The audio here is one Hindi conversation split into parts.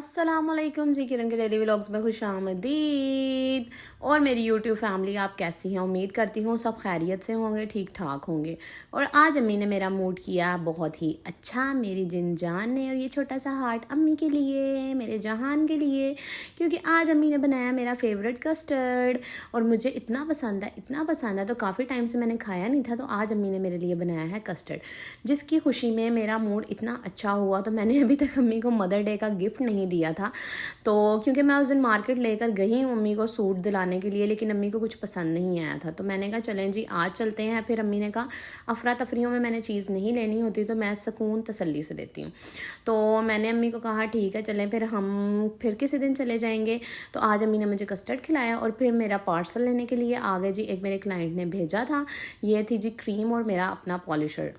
अस्सलामुअलैकुम जी, किरण के डेली व्लॉग्स में खुश आमदीद। और मेरी यूट्यूब फैमिली, आप कैसी हैं? उम्मीद करती हूँ सब खैरियत से होंगे, ठीक ठाक होंगे। और आज अम्मी ने मेरा मूड किया बहुत ही अच्छा, मेरी जिन जान ने। और ये छोटा सा हार्ट अम्मी के लिए, मेरे जहान के लिए, क्योंकि आज अम्मी ने बनाया मेरा फेवरेट कस्टर्ड। और मुझे इतना पसंद है, इतना पसंद है, तो काफ़ी टाइम से मैंने खाया नहीं था, तो आज अम्मी ने मेरे लिए बनाया है कस्टर्ड, जिसकी खुशी में मेरा मूड इतना अच्छा हुआ। तो मैंने अभी तक अम्मी को मदर डे का गिफ्ट नहीं दिया था, तो क्योंकि मैं उस दिन मार्केट लेकर गई हूँ अम्मी को सूट दिलाने के लिए, लेकिन अम्मी को कुछ पसंद नहीं आया था। तो मैंने कहा चलें जी आज चलते हैं। फिर अम्मी ने कहा अफरा तफरियों में मैंने चीज़ नहीं लेनी होती, तो मैं सुकून तसल्ली से देती हूँ। तो मैंने अम्मी को कहा ठीक है चलें, फिर हम फिर किसी दिन चले जाएंगे। तो आज अम्मी ने मुझे कस्टर्ड खिलाया और फिर मेरा पार्सल लेने के लिए आ गए जी। एक मेरे क्लाइंट ने भेजा था, ये थी जी क्रीम और मेरा अपना पॉलिशर।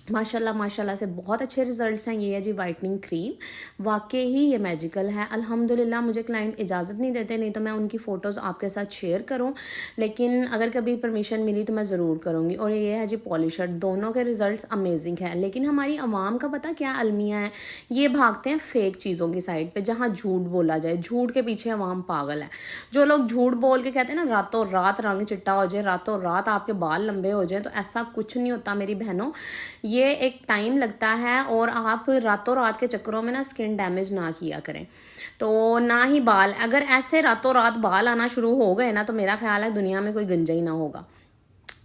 माशाल्लाह माशाल्लाह से बहुत अच्छे रिजल्ट्स हैं। ये है जी वाइटनिंग क्रीम, वाकई ही ये मैजिकल है अल्हम्दुलिल्लाह। मुझे क्लाइंट इजाज़त नहीं देते, नहीं तो मैं उनकी फ़ोटोज़ आपके साथ शेयर करूं, लेकिन अगर कभी परमिशन मिली तो मैं ज़रूर करूंगी। और ये है जी पॉलिशर, दोनों के रिज़ल्ट्स अमेजिंग हैं। लेकिन हमारी आवाम का पता क्या अलमिया है, ये भागते हैं फेक चीज़ों की साइड पर, जहाँ झूठ बोला जाए। झूठ के पीछे आवाम पागल है। जो लोग झूठ बोल के कहते हैं ना रातों रात रंग चिट्टा हो जाए, रातों रात आपके बाल लंबे हो जाए, तो ऐसा कुछ नहीं होता मेरी बहनों। ये एक टाइम लगता है, और आप रातों रात के चक्करों में ना स्किन डैमेज ना किया करें। तो ना ही बाल, अगर ऐसे रातों रात बाल आना शुरू हो गए ना, तो मेरा ख्याल है दुनिया में कोई गंजा ही ना होगा।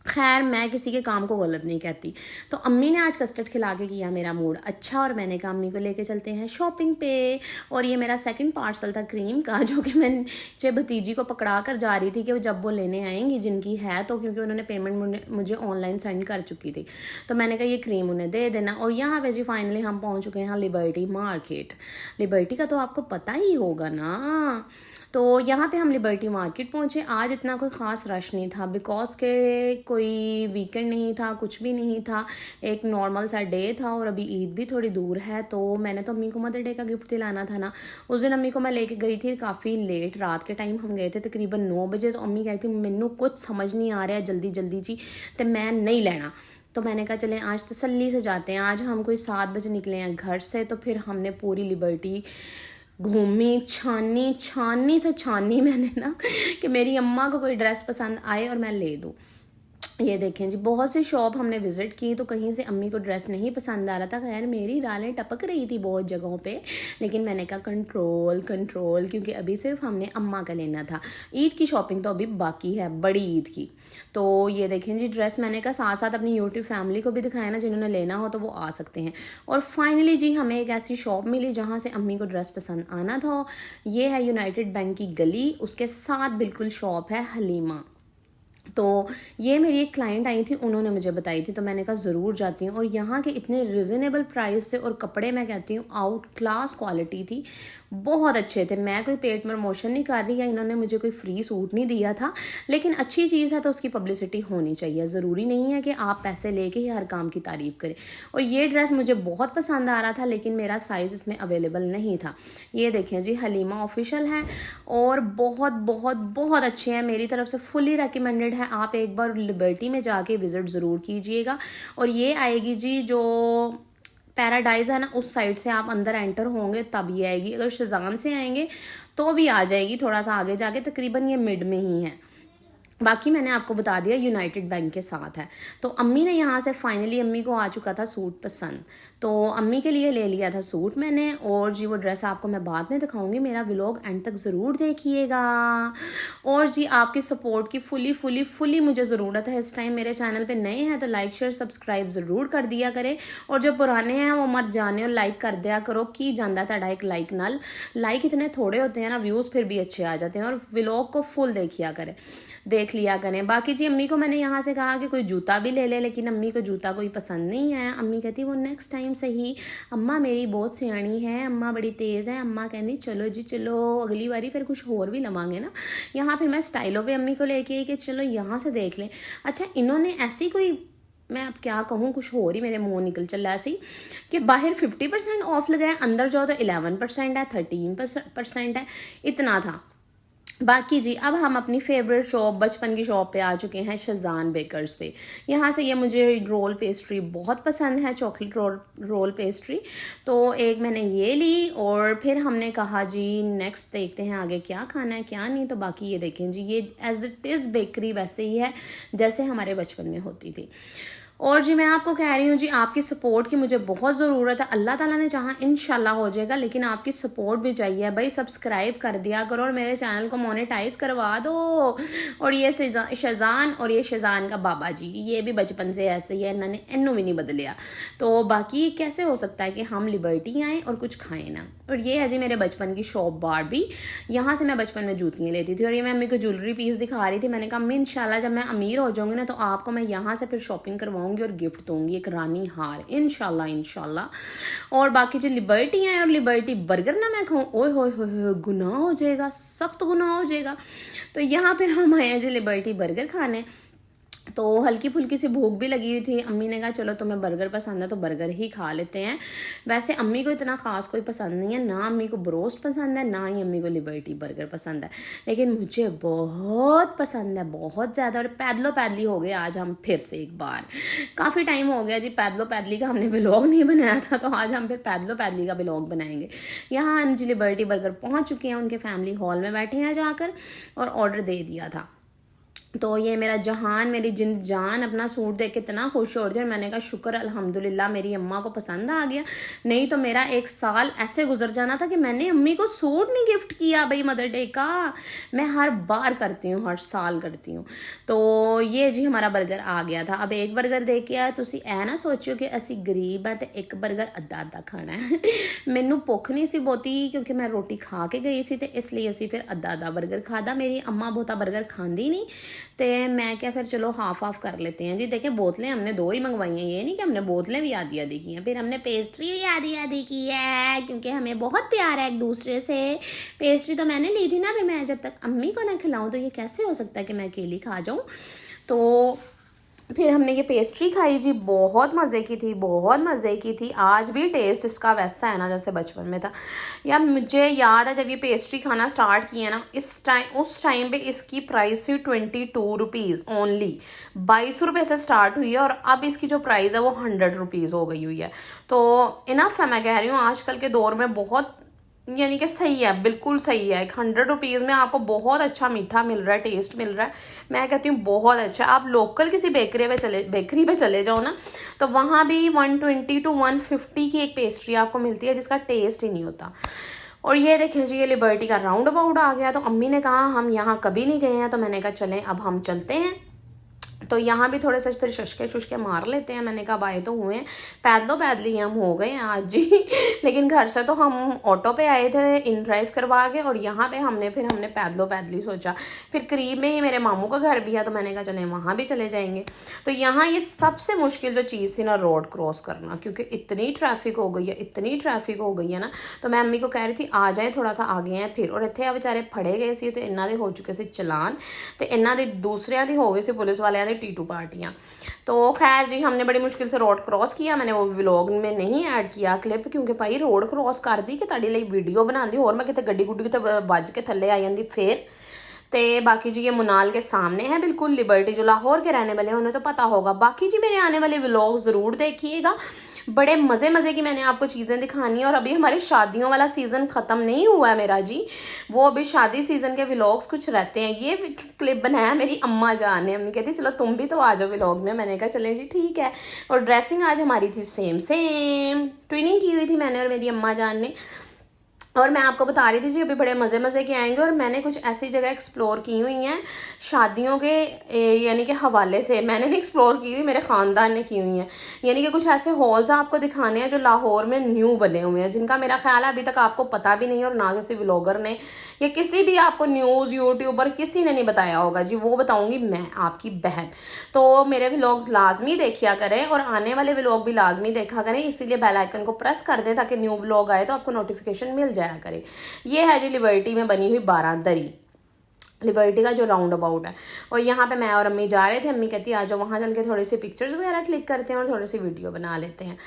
खैर, मैं किसी के काम को गलत नहीं कहती। तो अम्मी ने आज कस्टर्ड खिला के किया मेरा मूड अच्छा, और मैंने कहा अम्मी को लेके चलते हैं शॉपिंग पे। और ये मेरा सेकंड पार्सल था क्रीम का, जो कि मैं नीचे भतीजी को पकड़ा कर जा रही थी कि वो जब वो लेने आएंगी जिनकी है, तो क्योंकि उन्होंने पेमेंट मुझे ऑनलाइन सेंड कर चुकी थी, तो मैंने कहा ये क्रीम उन्हें दे देना। और यहाँ पे जी फाइनली हम पहुँच चुके हैं लिबर्टी मार्केट। लिबर्टी का तो आपको पता ही होगा ना। तो यहाँ पे हम लिबर्टी मार्केट पहुँचे। आज इतना कोई ख़ास रश नहीं था, बिकॉज के कोई वीकेंड नहीं था, कुछ भी नहीं था, एक नॉर्मल सा डे था। और अभी ईद भी थोड़ी दूर है, तो मैंने तो अम्मी को मदर डे का गिफ्ट दिलाना था ना। उस दिन अम्मी को मैं लेके गई थी काफ़ी लेट रात के टाइम, हम गए थे तकरीबन 9 बजे। तो अम्मी कहती मैनू कुछ समझ नहीं आ रहा है, जल्दी जल्दी जी, तो मैं नहीं लेना। तो मैंने कहा चलें आज तसल्ली से जाते हैं। आज हम कोई 7 बजे निकले हैं घर से, तो फिर हमने पूरी लिबर्टी घूमी, छानी छानी से छानी मैंने ना, कि मेरी अम्मा को कोई ड्रेस पसंद आए और मैं ले दूँ। ये देखें जी, बहुत सी शॉप हमने विज़िट की, तो कहीं से अम्मी को ड्रेस नहीं पसंद आ रहा था। खैर मेरी दालें टपक रही थी बहुत जगहों पे, लेकिन मैंने कहा कंट्रोल कंट्रोल, क्योंकि अभी सिर्फ हमने अम्मा का लेना था। ईद की शॉपिंग तो अभी बाकी है, बड़ी ईद की। तो ये देखें जी ड्रेस, मैंने कहा साथ साथ अपनी यूट्यूब फैमिली को भी दिखाया ना, जिन्होंने लेना हो तो वो आ सकते हैं। और फाइनली जी हमें एक ऐसी शॉप मिली जहाँ से अम्मी को ड्रेस पसंद आना था। ये है यूनाइटेड बैंक की गली, उसके साथ बिल्कुल शॉप है हलीमा। तो ये मेरी एक क्लाइंट आई थी, उन्होंने मुझे बताई थी, तो मैंने कहा ज़रूर जाती हूँ। और यहाँ के इतने रिजनेबल प्राइस थे, और कपड़े मैं कहती हूँ आउट क्लास क्वालिटी थी, बहुत अच्छे थे। मैं कोई पेट प्रमोशन नहीं कर रही, या इन्होंने मुझे कोई फ्री सूट नहीं दिया था, लेकिन अच्छी चीज़ है तो उसकी पब्लिसिटी होनी चाहिए। ज़रूरी नहीं है कि आप पैसे लेके ही हर काम की तारीफ़ करें। और ये ड्रेस मुझे बहुत पसंद आ रहा था, लेकिन मेरा साइज़ इसमें अवेलेबल नहीं था। ये देखें जी हलीमा ऑफिशियल है, और बहुत बहुत बहुत अच्छे हैं, मेरी तरफ से फुली रेकमेंडेड है। आप एक बार लिबर्टी में जाके विज़िट ज़रूर कीजिएगा। और ये आएगी जी जो पैराडाइज है ना, उस साइड से आप अंदर एंटर होंगे तब ये आएगी। अगर शाज़ाम से आएंगे तो भी आ जाएगी, थोड़ा सा आगे जाके, तकरीबन ये मिड में ही है। बाकी मैंने आपको बता दिया यूनाइटेड बैंक के साथ है। तो अम्मी ने यहाँ से फाइनली, अम्मी को आ चुका था सूट पसंद, तो अम्मी के लिए ले लिया था सूट मैंने। और जी वो ड्रेस आपको मैं बाद में दिखाऊंगी, मेरा व्लॉग एंड तक ज़रूर देखिएगा। और जी आपकी सपोर्ट की फुली फुली फुली मुझे ज़रूरत है इस टाइम। मेरे चैनल पे नए हैं तो लाइक शेयर सब्सक्राइब ज़रूर कर दिया करें, और जो पुराने हैं वो मत जाने और लाइक कर दिया करो। की जाता है एक लाइक नाल, लाइक इतने थोड़े होते हैं ना, व्यूज़ फिर भी अच्छे आ जाते हैं। और व्लॉग को फुल देख लिया करें। बाकी जी अम्मी को मैंने यहाँ से कहा कि कोई जूता भी ले ले, लेकिन अम्मी को जूता कोई पसंद नहीं है। अम्मी कहती वो नेक्स्ट टाइम सही। अम्मा मेरी बहुत सियाणी है, अम्मा बड़ी तेज़ है। अम्मा कहती चलो जी चलो, अगली बारी फिर कुछ और भी लवांगे ना। यहाँ फिर मैं स्टाइलों पे अम्मी को लेके आई कि चलो यहाँ से देख लें। अच्छा, इन्होंने ऐसी कोई, मैं अब क्या कहूँ, कुछ हो रही मेरे मुंह निकल चल रहा है ऐसी, कि बाहर 50% ऑफ लगाया, अंदर जाओ तो 11% है, 13% है, इतना था। बाकी जी अब हम अपनी फेवरेट शॉप, बचपन की शॉप पे आ चुके हैं, शज़ान बेकर्स पे। यहाँ से ये मुझे रोल पेस्ट्री बहुत पसंद है, चॉकलेट रोल पेस्ट्री। तो एक मैंने ये ली और फिर हमने कहा जी नेक्स्ट देखते हैं आगे क्या खाना है क्या नहीं। तो बाकी ये देखें जी, ये एज इट इज़ बेकरी वैसे ही है जैसे हमारे बचपन में होती थी। और जी मैं आपको कह रही हूँ जी, आपकी सपोर्ट की मुझे बहुत ज़रूरत है। अल्लाह ताला ने चाहा इंशाल्लाह हो जाएगा, लेकिन आपकी सपोर्ट भी चाहिए भाई। सब्सक्राइब कर दिया करो और मेरे चैनल को मोनेटाइज करवा दो। और ये शज़ान और ये शज़ान का बाबा जी, ये भी बचपन से ऐसे ही है, इन्होंने इन्नू भी नहीं बदलिया। तो बाकी कैसे हो सकता है कि हम लिबर्टी आएँ और कुछ खाएँ ना। और ये है जी मेरे बचपन की शॉप बारबी। यहाँ से मैं बचपन में जूतियाँ लेती थी। और ये मैं अम्मी को ज्वेलरी पीस दिखा रही थी। मैंने कहा अम्मी इंशाल्लाह जब मैं अमीर हो जाऊँगी ना तो आपको मैं यहाँ से फिर शॉपिंग करवाऊँगी और गिफ्ट दूँगी एक रानी हार, इंशाल्लाह इंशाल्लाह। और बाकी जो लिबर्टी हैं और लिबर्टी बर्गर ना मैं खाऊँ, ओए होए होए गुनाह हो जाएगा, सख्त गुनाह हो जाएगा। तो यहाँ पर हम आए हैं जी लिबर्टी बर्गर खाने। तो हल्की फुल्की सी भूख भी लगी हुई थी। अम्मी ने कहा चलो तुम्हें बर्गर पसंद है तो बर्गर ही खा लेते हैं। वैसे अम्मी को इतना ख़ास कोई पसंद नहीं है, ना अम्मी को ब्रोस्ट पसंद है ना ही अम्मी को लिबर्टी बर्गर पसंद है, लेकिन मुझे बहुत पसंद है, बहुत ज़्यादा। और पैदलो पैदली हो गए आज हम फिर से एक बार। काफ़ी टाइम हो गया जी पैदलो पैदली का हमने व्लॉग नहीं बनाया था, तो आज हम फिर पैदलो पैदली का व्लॉग बनाएंगे। यहाँ हम जी लिबर्टी बर्गर पहुँच चुके हैं, उनके फैमिली हॉल में बैठे हैं जाकर, और ऑर्डर दे दिया था। तो ये मेरा जहान, मेरी जिंद जान अपना सूट देख के इतना खुश हो रही थी। और मैंने कहा शुक्र अल्हम्दुलिल्लाह मेरी अम्मा को पसंद आ गया, नहीं तो मेरा एक साल ऐसे गुजर जाना था कि मैंने अम्मी को सूट नहीं गिफ्ट किया भाई मदर डे का। मैं हर बार करती हूँ, हर साल करती हूँ। तो ये जी हमारा बर्गर आ गया था। अब एक बर्गर दे के आया, तुसी ऐ ना सोचियो कि असी गरीब है तो एक बर्गर अद्धा अद्धा खाना है। मैनू भुख नहीं सी बहुती क्योंकि मैं रोटी खा के गई सी, तो इसलिए असी फिर अद्धा अद्धा बर्गर खादा। मेरी अम्मा बहुता बर्गर खाती नहीं, तो मैं क्या फिर चलो हाफ हाफ कर लेते हैं जी। देखें बोतलें हमने 2 ही मंगवाई हैं, ये नहीं कि हमने बोतलें भी आधी आधी की हैं। फिर हमने पेस्ट्री भी आधी आधी की है क्योंकि हमें बहुत प्यार है एक दूसरे से। पेस्ट्री तो मैंने ली थी ना, फिर मैं जब तक अम्मी को ना खिलाऊं तो ये कैसे हो सकता है कि मैं अकेली खा जाऊं। तो फिर हमने ये पेस्ट्री खाई जी, बहुत मज़े की थी, बहुत मज़े की थी। आज भी टेस्ट इसका वैसा है ना जैसे बचपन में था। या मुझे याद है जब ये पेस्ट्री खाना स्टार्ट किया ना, उस टाइम पे इसकी प्राइस थी 22 रुपीज़ ओनली। 22 रुपये से स्टार्ट हुई है और अब इसकी जो प्राइस है वो 100 रुपीज़ हो गई हुई है। तो इनफ है, मैं कह रही हूँ आजकल के दौर में बहुत यानी कि सही है, बिल्कुल सही है। 100 रुपीज़ में आपको बहुत अच्छा मीठा मिल रहा है, टेस्ट मिल रहा है। मैं कहती हूँ बहुत अच्छा। आप लोकल किसी बेकरी पे चले जाओ ना, तो वहाँ भी 120 to 150 की एक पेस्ट्री आपको मिलती है जिसका टेस्ट ही नहीं होता। और ये देखें जी, ये लिबर्टी का राउंड अबाउट आ गया। तो अम्मी ने कहा हम यहाँ कभी नहीं गए हैं, तो मैंने कहा चलें अब हम चलते हैं। तो यहाँ भी थोड़े से फिर शुष्के मार लेते हैं। मैंने कहा भाई तो हुए हैं, पैदलो पैदली हम हो गए हैं आज जी। लेकिन घर से तो हम ऑटो पे आए थे इन ड्राइव करवा के, और यहाँ पे हमने पैदलो पैदली सोचा। फिर करीब में ही मेरे मामू का घर भी है, तो मैंने कहा चले वहाँ भी चले जाएंगे। तो यहाँ ये सबसे मुश्किल जो चीज़ थी ना, रोड क्रॉस करना, क्योंकि इतनी ट्रैफिक हो गई है, इतनी ट्रैफिक हो गई है ना। तो मैं अम्मी को कह रही थी आ जाए, थोड़ा सा आगे हैं फिर। और इतने बेचारे फड़े गए सी, तो इन्हों के हो चुके से चलान, तो इन्हों के दूसरिया की हो गई सी पुलिस वाले टीटू पार्टियां। तो खैर जी हमने बड़ी मुश्किल से रोड क्रॉस किया। मैंने वो व्लॉग में नहीं ऐड किया क्लिप, क्योंकि भाई रोड क्रॉस कर दी कि तुहाडे लई वीडियो बना दी, और मैं कितने गड्डी गुड्डी कितने वज के थले आ जाती फिर। ते बाकी जी ये मुनाल के सामने है बिल्कुल लिबर्टी, जो लाहौर के रहने वाले हैं उन्हें तो पता होगा। बाकी जी मेरे आने वाले व्लॉग ज़रूर देखिएगा, बड़े मज़े की मैंने आपको चीज़ें दिखानी है। और अभी हमारे शादियों वाला सीज़न ख़त्म नहीं हुआ है मेरा जी, वो अभी शादी सीज़न के व्लॉग्स कुछ रहते हैं। ये क्लिप बनाया मेरी अम्मा जान ने, अम्मी कहती चलो तुम भी तो आ जाओ व्लॉग में। मैंने कहा चलें जी ठीक है। और ड्रेसिंग आज हमारी थी सेम ट्विनिंग की हुई थी मैंने और मेरी अम्मा जान ने। और मैं आपको बता रही थी जी अभी बड़े मज़े के आएंगे। और मैंने कुछ ऐसी जगह एक्सप्लोर की हुई हैं शादियों के यानी कि हवाले से, मैंने नहीं एक्सप्लोर की हुई, मेरे ख़ानदान ने की हुई हैं। यानी कि कुछ ऐसे हॉल्स आपको दिखाने हैं जो लाहौर में न्यू बने हुए हैं, जिनका मेरा ख्याल है अभी तक आपको पता भी नहीं है, और ना किसी व्लॉगर ने या किसी भी आपको न्यूज़ यूट्यूबर किसी ने नहीं बताया होगा जी। वो बताऊँगी मैं, आपकी बहन। तो मेरे व्लॉग लाजमी देखिया करें और आने वाले व्लॉग भी लाजमी देखा करें, इसीलिए बेल आइकन को प्रेस कर दें ताकि न्यू व्लॉग आए तो आपको नोटिफिकेशन मिल जाए करे। ये है जी लिबर्टी में बनी हुई बारादरी। लिबर्टी का जो राउंड अबाउट है। और यहाँ पे मैं और अम्मी जा रहे थे, अम्मी कहती आ जाओ वहाँ चल के थोड़ी सी पिक्चर्स वगैरह क्लिक करते हैं और थोड़ी सी वीडियो बना लेते हैं।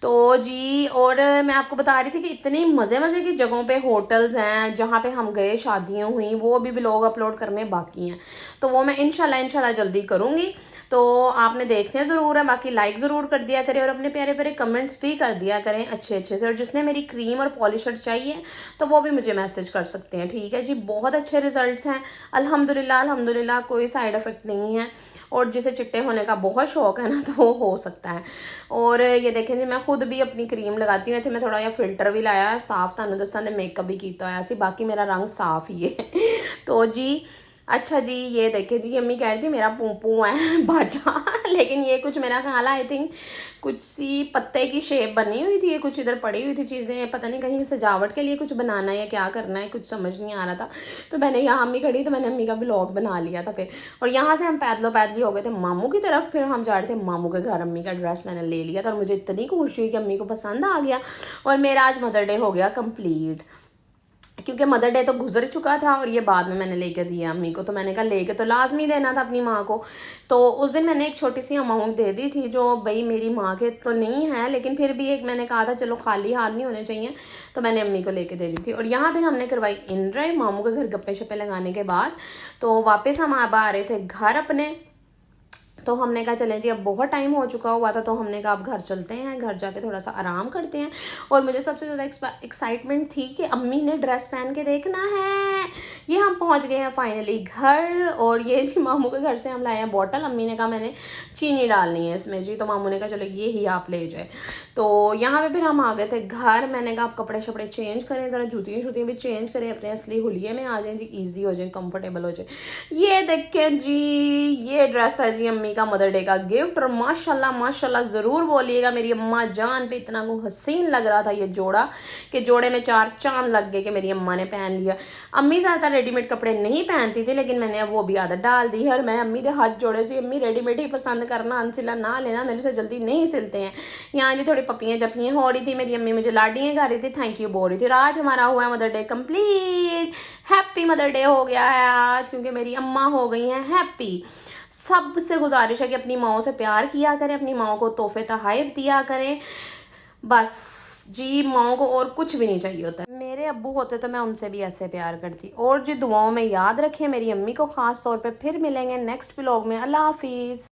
तो जी, और मैं आपको बता रही थी कि इतनी मज़े मज़े की जगहों पे होटल्स हैं जहाँ पे हम गए, शादियाँ हुई, वो भी व्लॉग अपलोड करने बाकी हैं। तो वो मैं इंशाल्लाह जल्दी करूँगी, तो आपने देखने ज़रूर है। बाकी लाइक ज़रूर कर दिया करें और अपने प्यारे प्यारे कमेंट्स भी कर दिया करें अच्छे अच्छे से। और जिसने मेरी क्रीम और पॉलिशर चाहिए तो वो भी मुझे मैसेज कर सकते हैं, ठीक है जी। बहुत अच्छे रिजल्ट्स हैं अल्हम्दुलिल्लाह, अल्हम्दुलिल्लाह, कोई साइड इफ़ेक्ट नहीं है। और जिसे चिट्टे होने का बहुत शौक है ना, तो वो हो सकता है। और ये देखें जी, मैं खुद भी अपनी क्रीम लगाती हूँ। इतने मैं थोड़ा जिहा फिल्टर भी लाया साफ, तुहानू दसां ते मेकअप भी किया होया सी, बाकी मेरा रंग साफ ही है। तो जी अच्छा जी, ये देखे जी, अम्मी कह रही थी मेरा पूपू है बाजा लेकिन ये कुछ मेरा ख्याल आई थिंक कुछ सी पत्ते की शेप बनी हुई थी, ये कुछ इधर पड़ी हुई थी चीज़ें, पता नहीं कहीं सजावट के लिए कुछ बनाना है या क्या करना है, कुछ समझ नहीं आ रहा था। तो मैंने यहाँ अम्मी खड़ी तो मैंने अम्मी का व्लॉग बना लिया था फिर। और यहाँ से हम पैदली हो गए थे मामू की तरफ, फिर हम जा रहे थे मामू के घर। अम्मी का ड्रेस मैंने ले लिया था और मुझे इतनी खुशी हुई कि अम्मी को पसंद आ गया और मेरा आज मदर डे हो गया कंप्लीट, क्योंकि मदर डे तो गुजर चुका था और ये बाद में मैंने लेके दिया अम्मी को। तो मैंने कहा लेके तो लाजमी देना था अपनी माँ को। तो उस दिन मैंने एक छोटी सी अमाउंट दे दी थी, जो भाई मेरी माँ के तो नहीं है, लेकिन फिर भी एक मैंने कहा था चलो खाली हाथ नहीं होने चाहिए, तो मैंने अम्मी को लेके दे दी थी। और यहाँ फिर हमने करवाई इन ड्राइव मामू के घर गप्पे शप्पे लगाने के बाद। तो वापस हम अब आ रहे थे घर अपने। तो हमने कहा चलें जी, अब बहुत टाइम हो चुका हुआ था, तो हमने कहा अब घर चलते हैं, घर जाके थोड़ा सा आराम करते हैं। और मुझे सबसे ज़्यादा एक्साइटमेंट थी कि अम्मी ने ड्रेस पहन के देखना है। ये हम पहुंच गए हैं फाइनली घर। और ये जी मामू के घर से हम लाए हैं बॉटल। अम्मी ने कहा मैंने चीनी डालनी है इसमें जी, तो मामू ने कहा चलो ये ही आप ले जाए। तो यहाँ पे फिर हम आ गए थे घर। मैंने कहा आप कपड़े शपड़े चेंज करें, ज़रा जूतियाँ भी चेंज करें, अपने असली हुलिये में आ जाएँ जी, ईजी हो जाए, कम्फर्टेबल हो जाए। ये देखें जी, ये ड्रेस है जी अम्मी का मदर डे का गिफ्ट। और माशाल्लाह माशाल्लाह ज़रूर बोलिएगा मेरी अम्मा जान पे, इतना को हसीन लग रहा था ये जोड़ा कि जोड़े में 4 चांद लग गए कि मेरी अम्मा ने पहन लिया। अम्मी ज़्यादा रेडीमेड कपड़े नहीं पहनती थी, लेकिन मैंने अब वो भी आदत डाल दी है। और मैं अम्मी के हाथ जोड़े से अम्मी रेडीमेड ही पसंद करना, अनसिला ना लेना, मेरे से जल्दी नहीं सिलते हैं। यहाँ जी थोड़ी पपियाँ जपियाँ हो रही थी, मेरी अम्मी मुझे लाडियाँ गा रही थी, थैंक यू बोल रही थी। और आज हमारा हुआ है mother day complete. Happy mother day हो गया है आज, क्योंकि मेरी अम्मा हो गई हैं हैप्पी। सबसे गुजारिश है कि अपनी माओ से प्यार किया करें, अपनी माओ को तोहफे तोहफ़ दिया करें, बस जी। माओ को और कुछ भी नहीं चाहिए होता है। मेरे अब्बू होते तो मैं उनसे भी ऐसे प्यार करती। और जी दुआओं में याद रखें मेरी अम्मी को ख़ास तौर पे। फिर मिलेंगे नेक्स्ट व्लॉग में। अल्लाह हाफिज़।